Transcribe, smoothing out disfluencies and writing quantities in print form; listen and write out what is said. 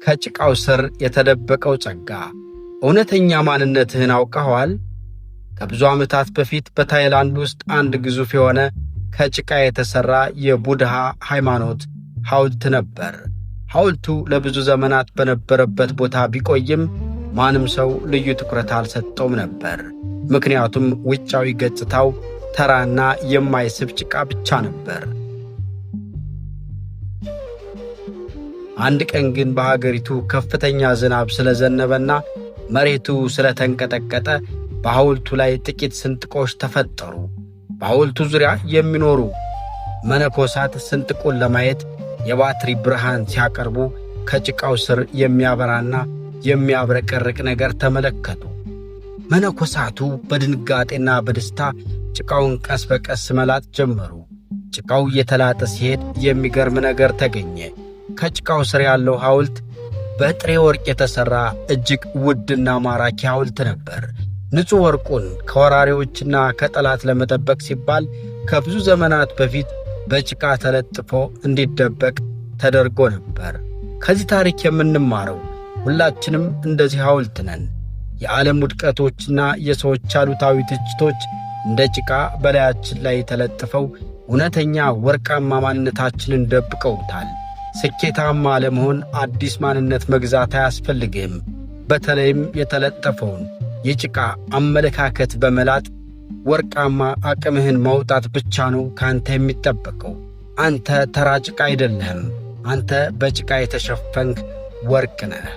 ከጭቃው ስር የተደበቀው ጸጋ። እውነተኛ ማንነትህን አውቀኸዋል? ከብዙ ዓመታት በፊት በታይላንድ ውስጥ አንድ ግዙፍ የሆነ ከጭቃ የተሠራ የቡድሃ ሃይማኖት ሐውልት ነበር። ሐውልቱ ለብዙ ዘመናት በነበረበት ቦታ ቢቆይም ማንም ሰው ልዩ ትኩረት አልሰጠውም ነበር። ምክንያቱም ውጫዊ ገጽታው ተራና የማይስብ ጭቃ ብቻ ነበር። አንድ ቀን ግን በሀገሪቱ ከፍተኛ ዝናብ ስለዘነበና መሬቱ ስለተንቀጠቀጠ በሐውልቱ ላይ ጥቂት ስንጥቆች ተፈጠሩ። በሐውልቱ ዙሪያ የሚኖሩ መነኮሳት ስንጥቁን ለማየት የባትሪ ብርሃን ሲያቀርቡ ከጭቃው ስር የሚያበራና የሚያብረቀርቅ ነገር ተመለከቱ። መነኮሳቱ በድንጋጤና በደስታ ጭቃውን ቀስ በቀስ መላጥ ጀመሩ። ጭቃው እየተላጠ ሲሄድ የሚገርም ነገር ተገኘ። ከጭቃው ስር ያለው ሐውልት በጥሬ ወርቅ የተሠራ እጅግ ውድና ማራኪ ሐውልት ነበር። ንጹሕ ወርቁን ከወራሪዎችና ከጠላት ለመጠበቅ ሲባል ከብዙ ዘመናት በፊት በጭቃ ተለጥፎ እንዲደበቅ ተደርጎ ነበር። ከዚህ ታሪክ የምንማረው ሁላችንም እንደዚህ ሐውልት ነን። የዓለም ውድቀቶችና የሰዎች አሉታዊ ትችቶች እንደ ጭቃ በላያችን ላይ ተለጥፈው እውነተኛ ወርቃማ ማንነታችንን ደብቀውታል። ስኬታማ ለመሆን አዲስ ማንነት መግዛት አያስፈልግም። በተለይም የተለጠፈውን የጭቃ አመለካከት በመላጥ ወርቃማ አቅምህን ማውጣት ብቻ ነው ካንተ የሚጠበቀው። አንተ ተራ ጭቃ አይደለህም። አንተ በጭቃ የተሸፈንክ ወርቅ ነህ።